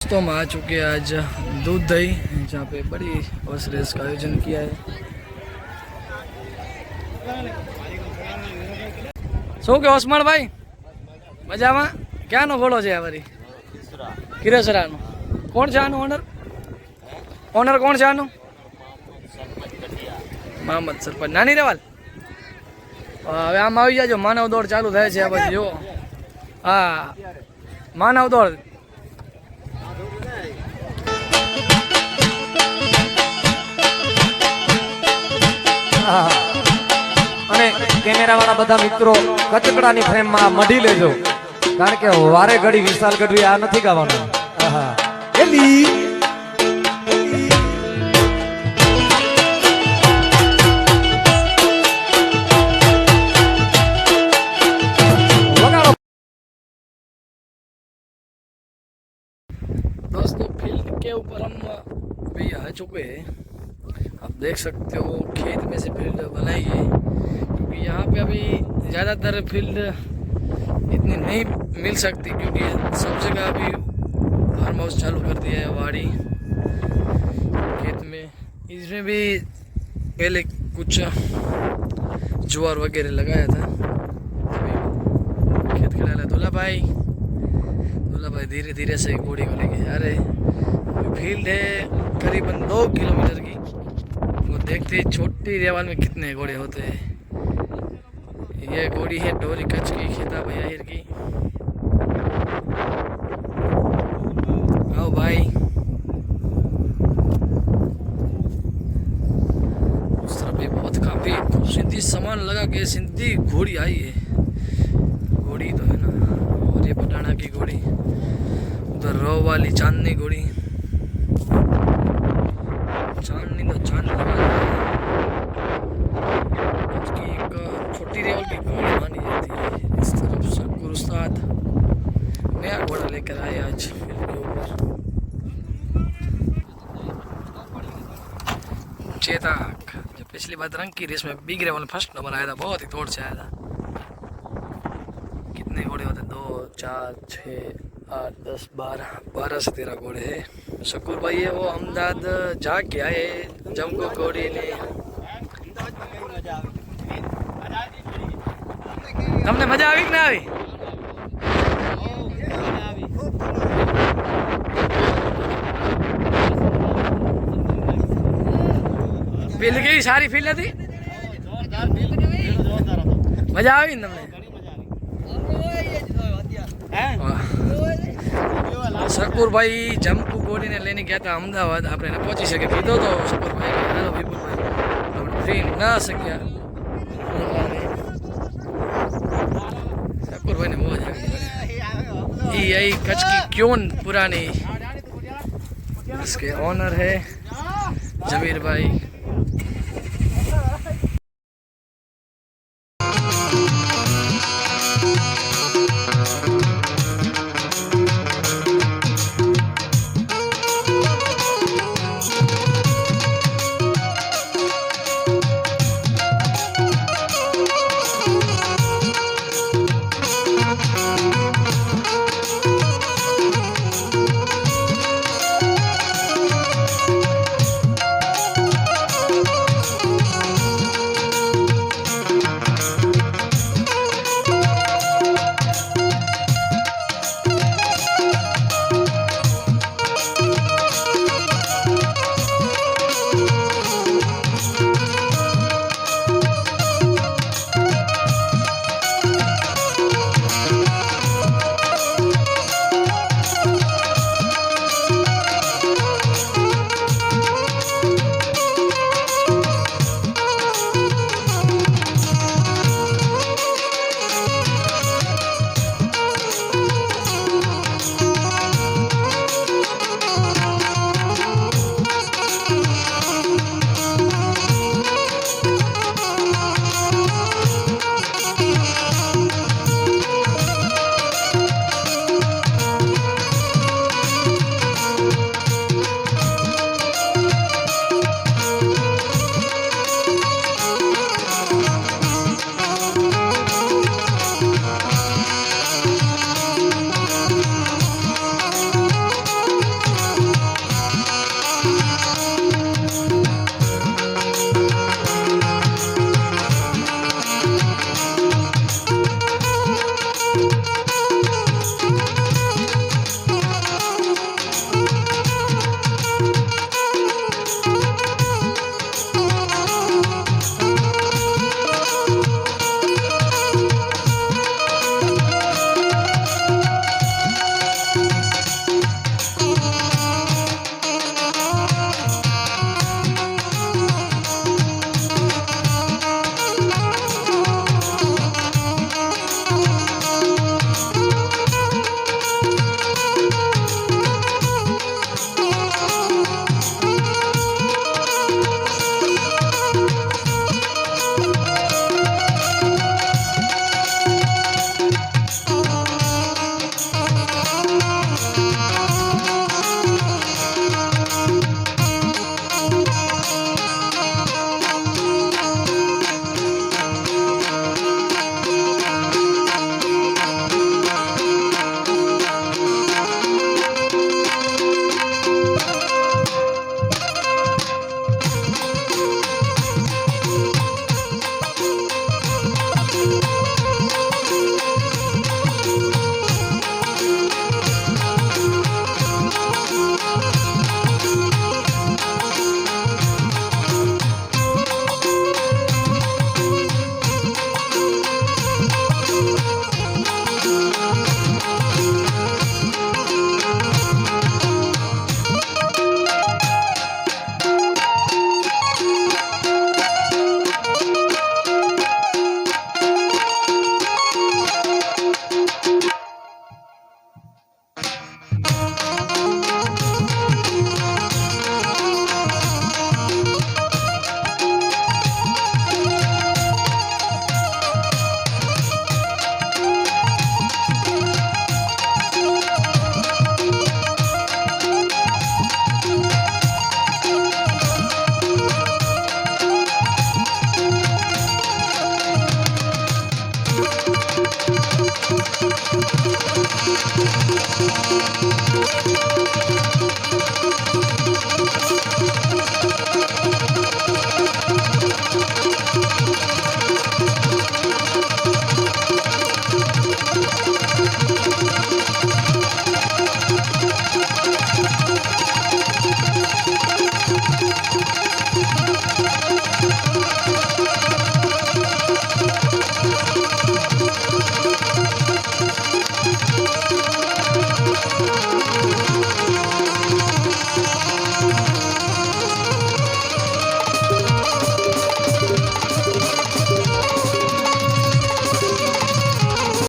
तो हम आ चुके हैं आज दूध दही, जहाँ पे बड़ी हॉर्स रेस का आयोजन किया है। શું કે ઓસમાણ ભાઈ મજામાં? ક્યાંનો ઘોડો છે આ વરી? કિરેસરાનો. કોણ છે આનું ઓનર? ઓનર કોણ છે આનું? મહમદ સરપંચ નાની રેવાલ. હવે આમ આવી જાજો, માનવ દોડ ચાલુ થાય છે આ બાજુ જો. હા, માનવ દોડ. અને કેમેરા વાળા બધા મિત્રો કચકડાની ફ્રેમમાં મઢી લેજો, કારણ કે વારે ઘડી વિશાલ ગઢવી આ નથી ગાવાનું. એલી दोस्तों फील्ड के ऊपर हम अभी आ चुके हैं। आप देख सकते हो खेत में से फील्ड बनाई है, क्योंकि यहाँ पे अभी ज़्यादातर फील्ड इतनी नहीं मिल सकती, क्योंकि सब जगह अभी फार्म हाउस चालू कर दिया है। वाड़ी खेत में, इसमें भी पहले कुछ ज्वार वगैरह लगाया था। खेत खिलाया दूल्हा भाई धीरे धीरे से घोड़ी को लेके जा रहे। फील्ड है करीबन 2 किलोमीटर की। वो देखते हैं छोटी रेवाल में कितने घोड़े होते हैं। ये घोड़ी है डोरी कच की, खेता भैया की। आओ भाई, उस तरफ भी बहुत काफी सिंधी सामान लगा के सिंधी घोड़ी आई है। घोड़ी तो है ना, और ये पटाना की घोड़ी, उधर रो वाली चांदनी घोड़ी। चांदनी तो चांद लगा उसकी एक छोटी रेवल की घोड़ी मानी जाती है। इस तरफ से गुरुस्ताद नया घोड़ा लेकर आए आज फील्ड के ऊपर। चेतक जो पिछली बार रंग की रेस में बिग रेवल फर्स्ट नंबर आया था, बहुत ही तोड़ से आया था। कितने घोड़े होते? 2, 4, 6, 8, 10, 12 से 13 घोड़े है। शकूर भाई है वो अहमदाबाद जाके आए जमको घोड़ी ने। તમને મજા આવી કે ના આવી? ફીલ્ડ કેવી સારી ફીલ્ડ હતી? મજા આવી ને તમને? શકુર ભાઈ જમકુ ઘોડીને લઈને ગયા હતા અમદાવાદ. આપણે એને પહોંચી શકે કીધો તો શકુર ભાઈ કે હાલો વિપુલભાઈ, આપણે ટ્રેન ના શક્યા. શકુર ભાઈને મોજ આવી. ये यही कच्छ की क्यों पुरानी, इसके ऑनर है जमीर भाई।